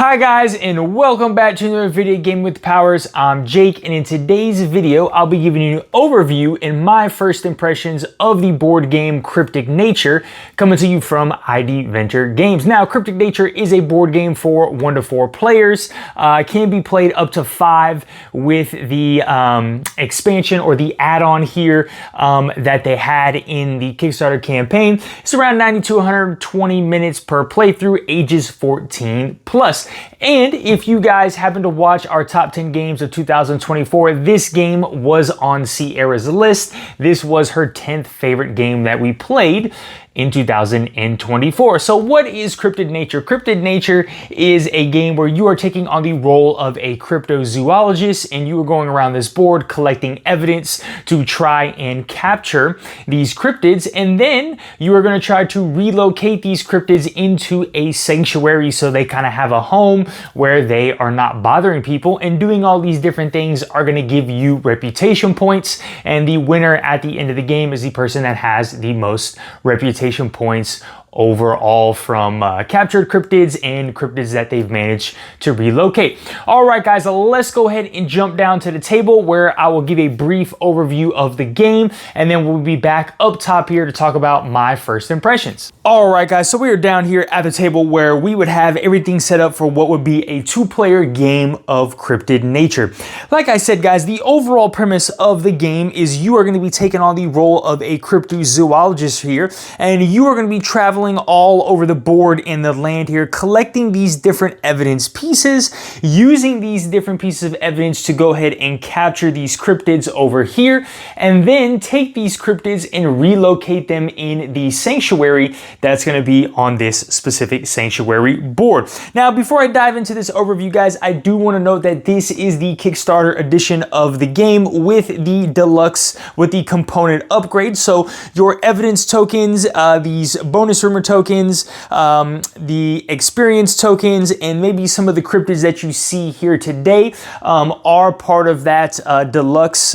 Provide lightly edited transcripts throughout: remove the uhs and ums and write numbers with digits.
Hi guys, and welcome back to another video game with powers. I'm Jake, and in today's video I'll be giving you an overview and my first impressions of the board game Cryptic Nature, coming to you from iDventure games. Now, Cryptic Nature is a board game for 1 to 4 players. It can be played up to 5 with the expansion or the add-on here that they had in the Kickstarter campaign. It's around 90 to 120 minutes per playthrough, ages 14 plus. And if you guys happen to watch our top 10 games of 2024, this game was on Sierra's list. This was her 10th favorite game that we played in 2024. So what is Cryptic Nature? Cryptic Nature is a game where you are taking on the role of a cryptozoologist, and you are going around this board collecting evidence to try and capture these cryptids, and then you are going to try to relocate these cryptids into a sanctuary so they kind of have a home where they are not bothering people. And doing all these different things are going to give you reputation points, and the winner at the end of the game is the person that has the most reputation points overall from captured cryptids and cryptids that they've managed to relocate. All right, guys, let's go ahead and jump down to the table where I will give a brief overview of the game, and then we'll be back up top here to talk about my first impressions. All right, guys, so we are down here at the table where we would have everything set up for what would be a 2-player game of Cryptic Nature. Like I said, guys, the overall premise of the game is you are going to be taking on the role of a cryptozoologist here, and you are going to be traveling all over the board in the land here, collecting these different evidence pieces, using these different pieces of evidence to go ahead and capture these cryptids over here, and then take these cryptids and relocate them in the sanctuary that's going to be on this specific sanctuary board. Now, before I dive into this overview, guys, I do want to note that this is the Kickstarter edition of the game with the deluxe, with the component upgrade. So your evidence tokens, these bonus rumor tokens, the experience tokens, and maybe some of the cryptids that you see here today are part of that deluxe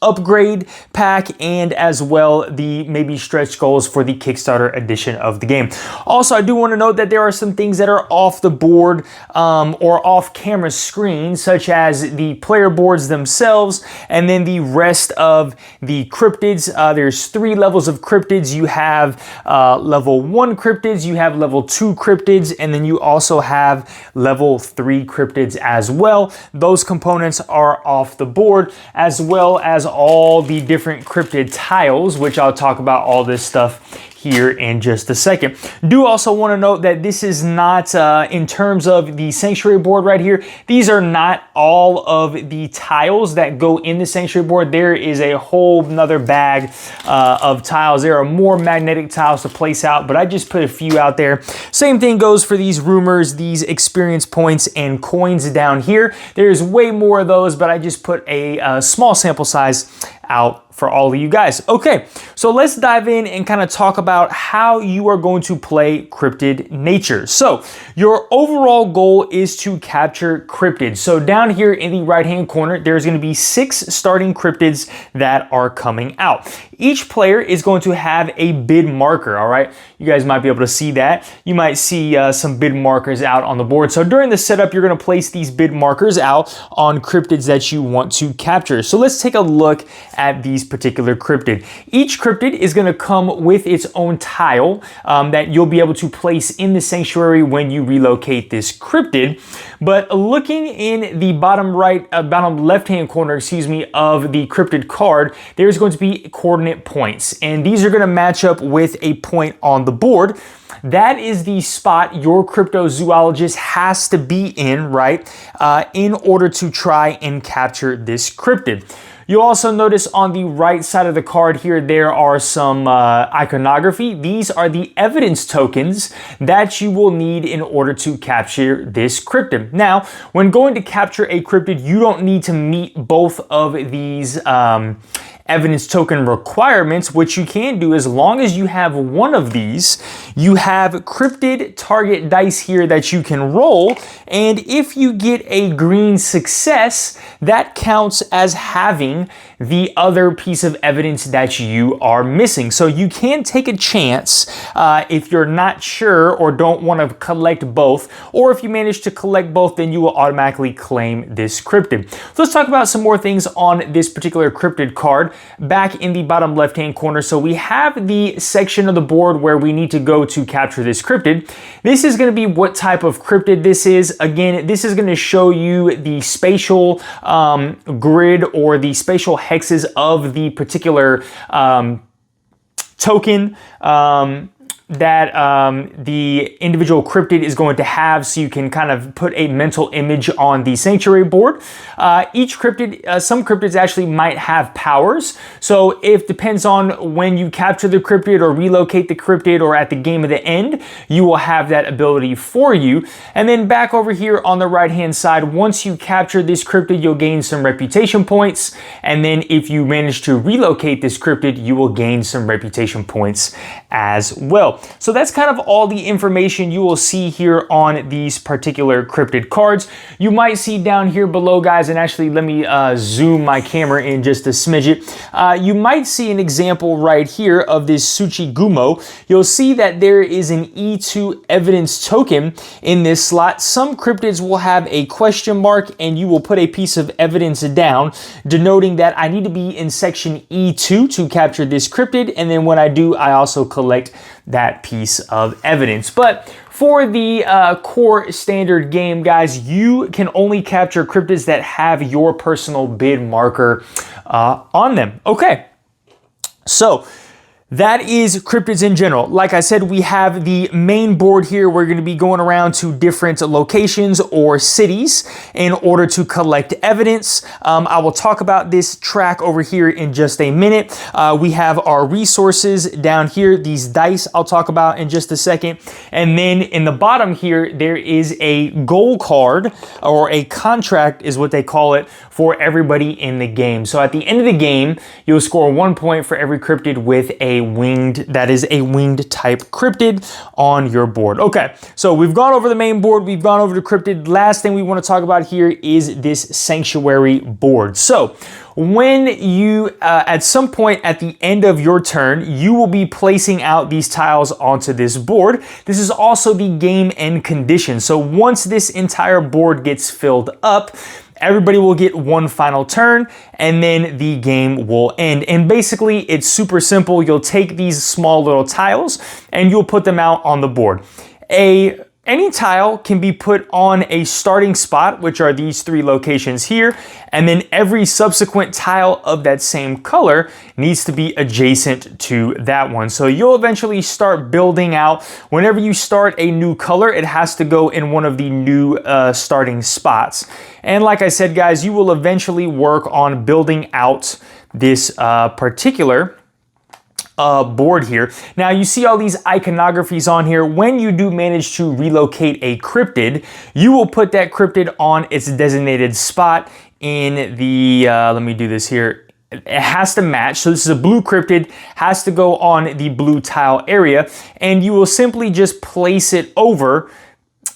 upgrade pack, and as well the maybe stretch goals for the Kickstarter edition of the game. Also, I do want to note that there are some things that are off the board or off camera screen, such as the player boards themselves, and then the rest of the cryptids. There's 3 levels of cryptids. You have level 1 cryptids, you have level 2 cryptids, and then you also have level 3 cryptids as well. Those components are off the board, as well as all the different cryptid tiles, which I'll talk about all this stuff here in just a second. Do also want to note that this is not, in terms of the sanctuary board right here, these are not all of the tiles that go in the sanctuary board. There is a whole nother bag of tiles. There are more magnetic tiles to place out, but I just put a few out there. Same thing goes for these rumors, these experience points and coins down here. There's way more of those, but I just put a small sample size out for all of you guys. Okay, so let's dive in and kind of talk about how you are going to play Cryptic Nature. So your overall goal is to capture cryptids. So down here in the right hand corner, there's going to be 6 starting cryptids that are coming out. Each player is going to have a bid marker. All right, you guys might be able to see that. You might see some bid markers out on the board. So during the setup, you're going to place these bid markers out on cryptids that you want to capture. So let's take a look at these particular cryptid. Each cryptid is going to come with its own tile that you'll be able to place in the sanctuary when you relocate this cryptid. But looking in the bottom right, bottom left hand corner, excuse me, of the cryptid card, there's going to be coordinate points, and these are going to match up with a point on the board. That is the spot your cryptozoologist has to be in, right, in order to try and capture this cryptid. You'll also notice on the right side of the card here, there are some iconography. These are the evidence tokens that you will need in order to capture this cryptid. Now, when going to capture a cryptid, you don't need to meet both of these evidence token requirements. What you can do, as long as you have one of these, you have cryptid target dice here that you can roll, and if you get a green success, that counts as having the other piece of evidence that you are missing. So you can take a chance if you're not sure or don't want to collect both, or if you manage to collect both, then you will automatically claim this cryptid. So let's talk about some more things on this particular cryptid card back in the bottom left hand corner. So we have the section of the board where we need to go to capture this cryptid. This is going to be what type of cryptid this is. Again, this is going to show you the spatial grid or the spatial hexes of the particular token that the individual cryptid is going to have, so you can kind of put a mental image on the sanctuary board. Each cryptid, some cryptids actually might have powers, so it depends on when you capture the cryptid or relocate the cryptid or at the game of the end, you will have that ability for you. And then back over here on the right hand side, once you capture this cryptid, you'll gain some reputation points, and then if you manage to relocate this cryptid, you will gain some reputation points as well. So that's kind of all the information you will see here on these particular cryptid cards. You might see down here below, guys, and actually let me zoom my camera in just a smidget. You might see an example right here of this Tsuchigumo. You'll see that there is an E2 evidence token in this slot. Some cryptids will have a question mark, and you will put a piece of evidence down denoting that I need to be in section E2 to capture this cryptid, and then when I do, I also collect that piece of evidence. But for the core standard game, guys, you can only capture cryptids that have your personal bid marker on them. Okay, so that is cryptids in general. Like I said, we have the main board here. We're going to be going around to different locations or cities in order to collect evidence. I will talk about this track over here in just a minute. We have our resources down here, these dice I'll talk about in just a second. And then in the bottom here, there is a goal card, or a contract is what they call it, for everybody in the game. So at the end of the game, you'll score 1 point for every cryptid with a winged type cryptid on your board. Okay, so we've gone over the main board, we've gone over the cryptid. Last thing we want to talk about here is this sanctuary board. So when you, at some point at the end of your turn, you will be placing out these tiles onto this board. This is also the game end condition. So once this entire board gets filled up, everybody will get one final turn, and then the game will end. And basically, it's super simple. You'll take these small little tiles, and you'll put them out on the board. Any tile can be put on a starting spot, which are these 3 locations here, and then every subsequent tile of that same color needs to be adjacent to that one. So you'll eventually start building out. Whenever you start a new color, it has to go in one of the new starting spots. And like I said, guys, you will eventually work on building out this particular board here. Now you see all these iconographies on here. When you do manage to relocate a cryptid, you will put that cryptid on its designated spot in the, let me do this here. It has to match. So this is a blue cryptid, has to go on the blue tile area, and you will simply just place it over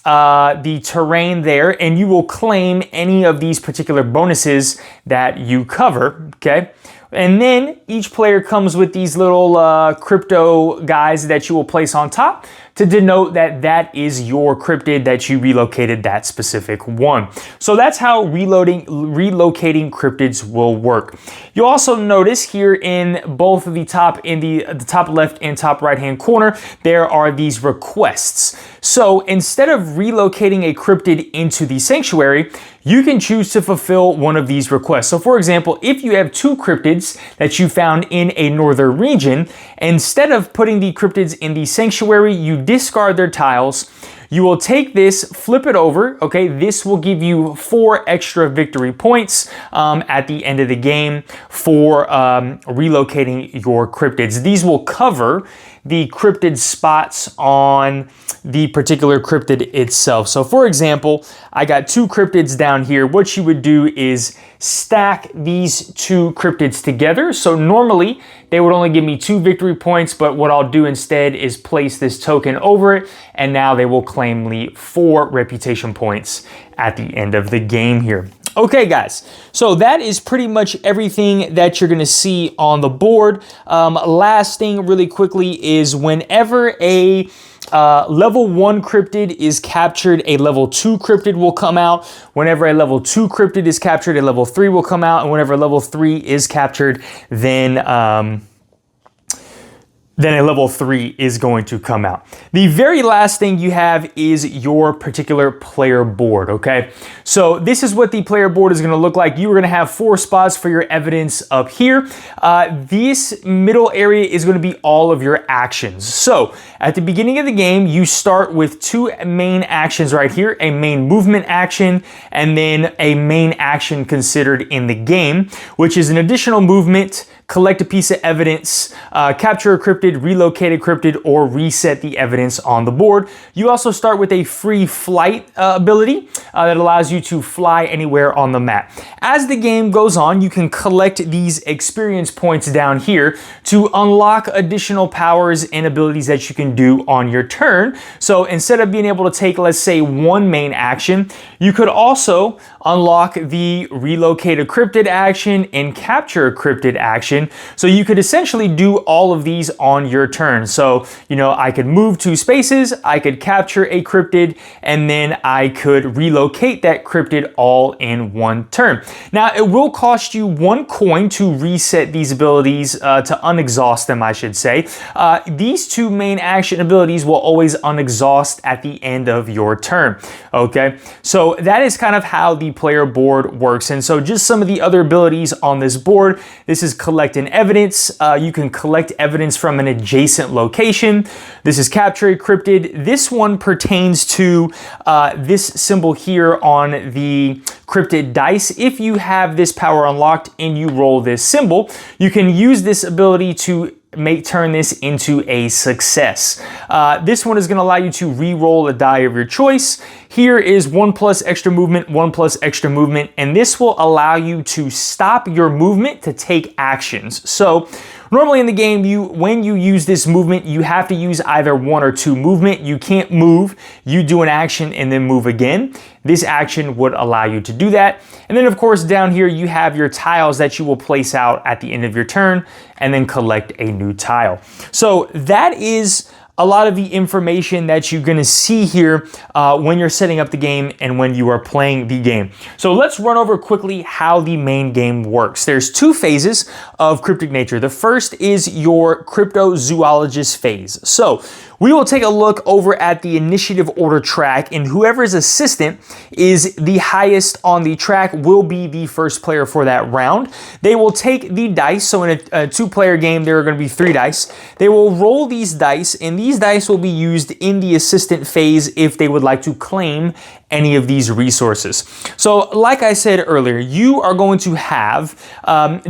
the terrain there, and you will claim any of these particular bonuses that you cover, okay? And then each player comes with these little crypto guys that you will place on top to denote that that is your cryptid, that you relocated that specific one. So that's how relocating cryptids will work. You'll also notice here in both of the top, in the top left and top right hand corner, there are these requests. So instead of relocating a cryptid into the sanctuary, you can choose to fulfill one of these requests. So for example, if you have 2 cryptids that you found in a northern region, instead of putting the cryptids in the sanctuary, you discard their tiles. You will take this, flip it over, okay? This will give you 4 extra victory points at the end of the game for relocating your cryptids. These will cover the cryptid spots on the particular cryptid itself. So for example, I got 2 cryptids down here. What you would do is stack these 2 cryptids together. So normally they would only give me 2 victory points, but what I'll do instead is place this token over it, and now they will claim me 4 reputation points at the end of the game here. Okay, guys, so that is pretty much everything that you're going to see on the board. Last thing really quickly is whenever a level 1 cryptid is captured, a level 2 cryptid will come out. Whenever a level 2 cryptid is captured, a level 3 will come out. And whenever level 3 is captured, then a level 3 is going to come out. The very last thing you have is your particular player board, okay? So this is what the player board is gonna look like. You are gonna have 4 spots for your evidence up here. This middle area is gonna be all of your actions. So at the beginning of the game, you start with 2 main actions right here, a main movement action, and then a main action considered in the game, which is an additional movement, collect a piece of evidence, capture a cryptid, relocate a cryptid, or reset the evidence on the board. You also start with a free flight ability that allows you to fly anywhere on the map. As the game goes on, you can collect these experience points down here to unlock additional powers and abilities that you can do on your turn. So instead of being able to take, let's say, 1 main action, you could also unlock the relocate a cryptid action and capture a cryptid action. So you could essentially do all of these on your turn. So, you know, I could move 2 spaces, I could capture a cryptid, and then I could relocate that cryptid all in 1 turn. Now, it will cost you 1 coin to reset these abilities, to unexhaust them, I should say. These 2 main action abilities will always unexhaust at the end of your turn, okay? So that is kind of how the player board works. And so just some of the other abilities on this board, this is collect an evidence. You can collect evidence from an adjacent location. This is capture a cryptid. This one pertains to this symbol here on the cryptid dice. If you have this power unlocked and you roll this symbol, you can use this ability to turn this into a success. This one is going to allow you to re-roll a die of your choice. Here is 1 plus extra movement, 1 plus extra movement, and this will allow you to stop your movement to take actions. So normally in the game, when you use this movement, you have to use either 1 or 2 movement. You can't move, you do an action and then move again. This action would allow you to do that. And then of course down here you have your tiles that you will place out at the end of your turn and then collect a new tile. So that is a lot of the information that you're gonna see here when you're setting up the game and when you are playing the game. So let's run over quickly how the main game works. There's 2 phases of Cryptic Nature. The first is your cryptozoologist phase. So we will take a look over at the initiative order track, and whoever's assistant is the highest on the track will be the first player for that round. They will take the dice, so in a 2-player game there are going to be 3 dice. They will roll these dice, and these dice will be used in the assistant phase if they would like to claim any of these resources. So like I said earlier, you are going to have,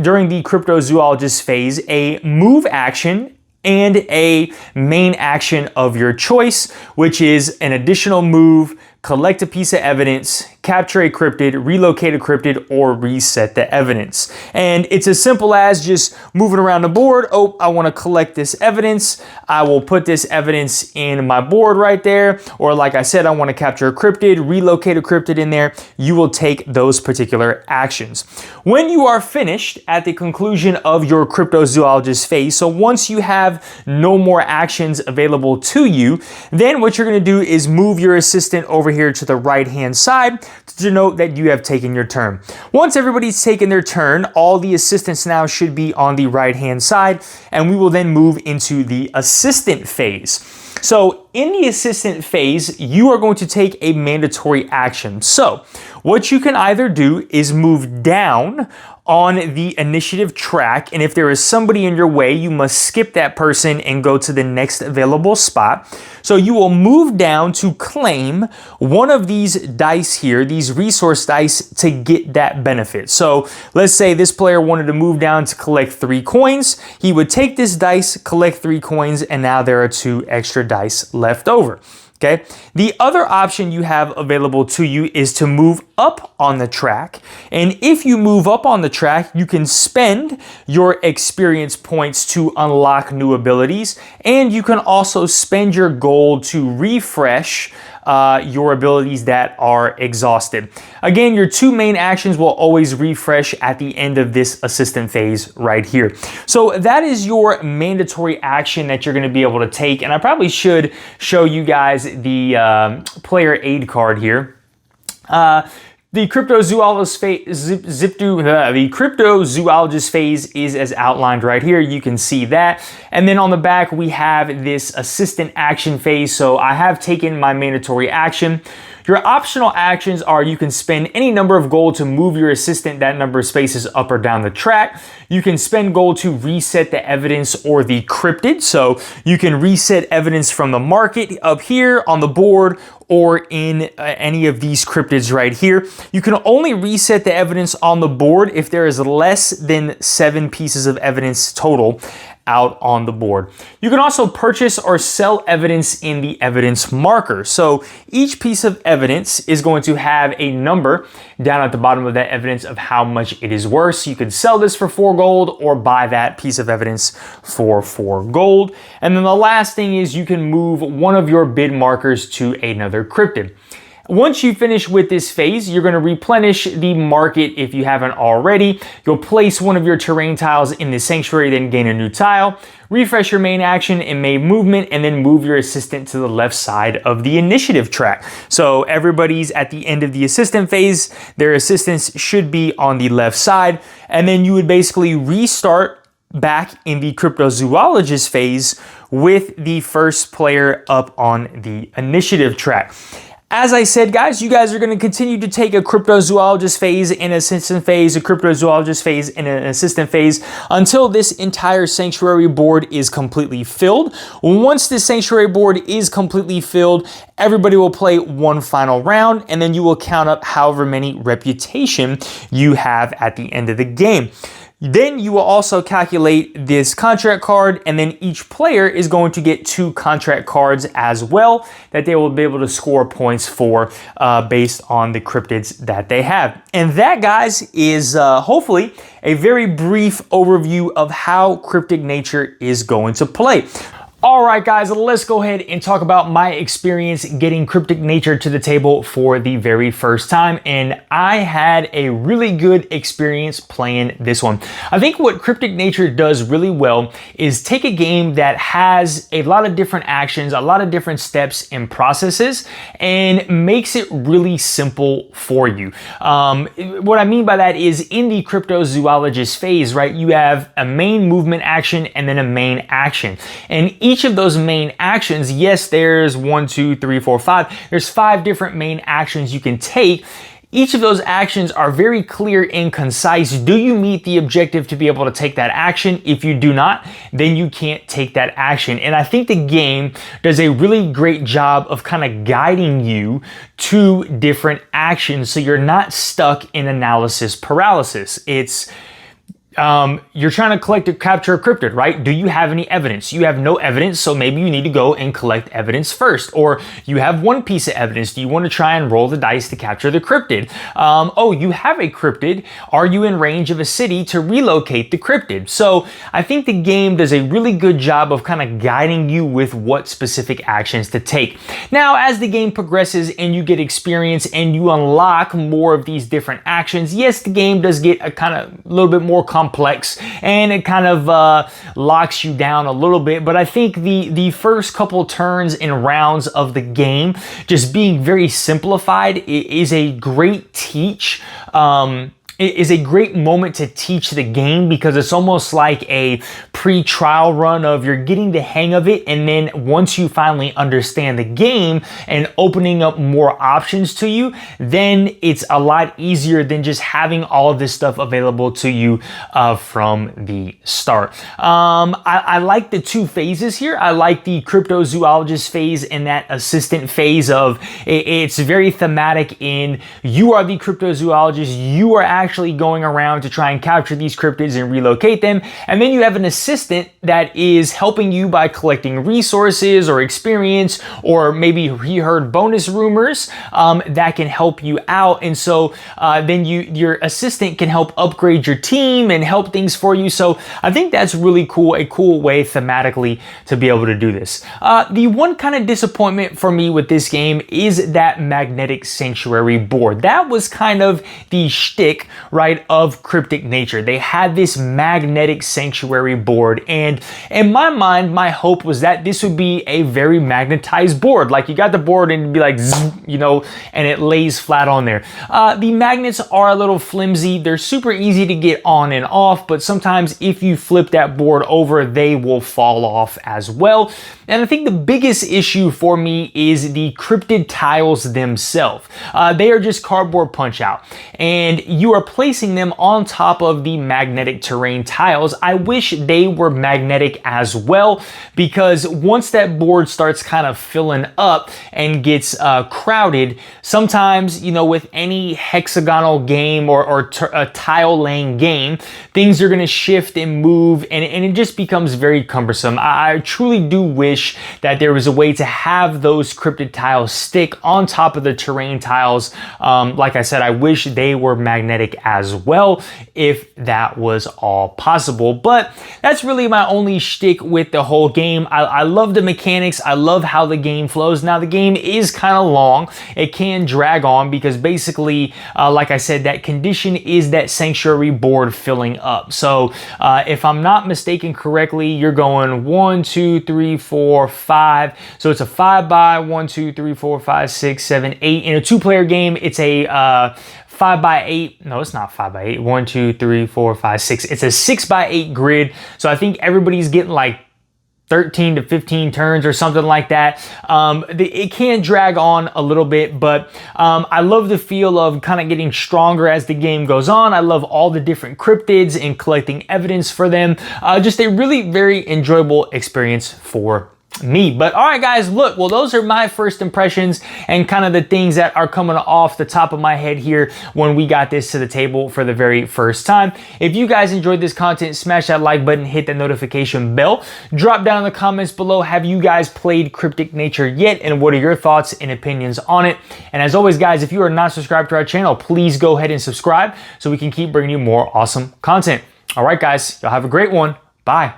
during the cryptozoologist phase, a move action and a main action of your choice, which is an additional move, collect a piece of evidence, capture a cryptid, relocate a cryptid, or reset the evidence. And it's as simple as just moving around the board. Oh, I want to collect this evidence. I will put this evidence in my board right there. Or like I said, I want to capture a cryptid, relocate a cryptid in there. You will take those particular actions. When you are finished at the conclusion of your cryptozoologist phase, so once you have no more actions available to you, then what you're going to do is move your assistant over here to the right-hand side to denote that you have taken your turn. Once everybody's taken their turn, all the assistants now should be on the right-hand side, and we will then move into the assistant phase. So in the assistant phase, you are going to take a mandatory action. So what you can either do is move down on the initiative track, and if there is somebody in your way, you must skip that person and go to the next available spot. So you will move down to claim one of these dice here, these resource dice, to get that benefit. So let's say this player wanted to move down to collect 3 coins. He would take this dice, collect 3 coins, and now there are 2 extra dice left over. Okay. The other option you have available to you is to move up on the track. And if you move up on the track, you can spend your experience points to unlock new abilities. And you can also spend your gold to refresh your abilities that are exhausted. Again, your two main actions will always refresh at the end of this assistant phase right here. So that is your mandatory action that you're going to be able to take. And I probably should show you guys the player aid card here. The cryptozoologist phase is as outlined right here. You can see that. And then on the back, we have this assistant action phase. So I have taken my mandatory action. Your optional actions are you can spend any number of gold to move your assistant that number of spaces up or down the track. You can spend gold to reset the evidence or the cryptid. So you can reset evidence from the market up here on the board or in any of these cryptids right here. You can only reset the evidence on the board if there is less than 7 pieces of evidence total out on the board. You can also purchase or sell evidence in the evidence marker. So each piece of evidence is going to have a number down at the bottom of that evidence of how much it is worth. So you could sell this for 4 gold or buy that piece of evidence for 4 gold. And then the last thing is you can move one of your bid markers to another cryptid. Once you finish with this phase, you're going to replenish the market if you haven't already. You'll place one of your terrain tiles in the sanctuary, then gain a new tile, refresh your main action and main movement, and then move your assistant to the left side of the initiative track. So everybody's at the end of the assistant phase. Their assistants should be on the left side. And then you would basically restart back in the cryptozoologist phase with the first player up on the initiative track. As I said, guys, you guys are going to continue to take a cryptozoologist phase, an assistant phase, a cryptozoologist phase, and an assistant phase until this entire sanctuary board is completely filled. Once this sanctuary board is completely filled, everybody will play one final round, and then you will count up however many reputation you have at the end of the game. Then you will also calculate this contract card, and then each player is going to get 2 contract cards as well that they will be able to score points for based on the cryptids that they have. And that, guys, is hopefully a very brief overview of how Cryptic Nature is going to play. All right, guys, let's go ahead and talk about my experience getting Cryptic Nature to the table for the very first time. And I had a really good experience playing this one. I think what Cryptic Nature does really well is take a game that has a lot of different actions, a lot of different steps and processes, and makes it really simple for you. What I mean by that is in the cryptozoologist phase, right, you have a main movement action and then a main action. And each of those main actions, yes, there's 1, 2, 3, 4, 5. There's 5 different main actions you can take. Each of those actions are very clear and concise. Do you meet the objective to be able to take that action? If you do not, then you can't take that action. And I think the game does a really great job of kind of guiding you to different actions so you're not stuck in analysis paralysis. You're trying to capture a cryptid, right? Do you have any evidence? You have no evidence, so maybe you need to go and collect evidence first. Or you have one piece of evidence. Do you want to try and roll the dice to capture the cryptid? Oh, you have a cryptid. Are you in range of a city to relocate the cryptid? So I think the game does a really good job of kind of guiding you with what specific actions to take. Now, as the game progresses and you get experience and you unlock more of these different actions, yes, the game does get a kind of a little bit more complex and it kind of locks you down a little bit. But I think the first couple turns and rounds of the game just being very simplified is a great teach. It is a great moment to teach the game because it's almost like a pre-trial run of you're getting the hang of it, and then once you finally understand the game and opening up more options to you, then it's a lot easier than just having all of this stuff available to you from the start. I like the 2 phases here. I like the cryptozoologist phase and that assistant phase of it's very thematic in you are the cryptozoologist, you are actually going around to try and capture these cryptids and relocate them. And then you have an assistant assistant that is helping you by collecting resources or experience, or maybe he heard bonus rumors that can help you out. And so then your assistant can help upgrade your team and help things for you. So I think that's really cool, a cool way thematically to be able to do this. The one kind of disappointment for me with this game is that magnetic sanctuary board. That was kind of the shtick, right, of Cryptic Nature. They had this magnetic sanctuary board, and in my mind, my hope was that this would be a very magnetized board. Like, you got the board and it'd be like, zzz, you know, and it lays flat on there. The magnets are a little flimsy. They're super easy to get on and off, but sometimes if you flip that board over, they will fall off as well. And I think the biggest issue for me is the cryptid tiles themselves. They are just cardboard punch out, and you are placing them on top of the magnetic terrain tiles. I wish they were magnetic as well, because once that board starts kind of filling up and gets crowded, sometimes, you know, with any hexagonal game or a tile laying game, things are going to shift and move, and it just becomes very cumbersome. I truly do wish that there was a way to have those cryptid tiles stick on top of the terrain tiles. Like I said, I wish they were magnetic as well, if that was all possible. But that's really my only shtick with the whole game. I love the mechanics. I love how the game flows. Now, the game is kind of long. It can drag on because basically, like I said, that condition is that sanctuary board filling up. So if I'm not mistaken correctly, you're going 1, 2, 3, 4, 5. So it's a 5 by 1, 2, 3, 4, 5, 6, 7, 8. In a 2-player game, it's a 5 by 8. No, it's not 5 by 8. 1, 2, 3, 4, 5, 6. It's a 6 by 8 grid. So I think everybody's getting like 13 to 15 turns or something like that. It can drag on a little bit, but I love the feel of kind of getting stronger as the game goes on. I love all the different cryptids and collecting evidence for them. Just a really very enjoyable experience for me. But all right, guys, look, well, those are my first impressions and kind of the things that are coming off the top of my head here when we got this to the table for the very first time. If you guys enjoyed this content, smash that like button, hit that notification bell, drop down in the comments below, have you guys played Cryptic Nature yet, and what are your thoughts and opinions on it? And as always, guys, if you are not subscribed to our channel, please go ahead and subscribe so we can keep bringing you more awesome content. All right, guys, y'all have a great one. Bye.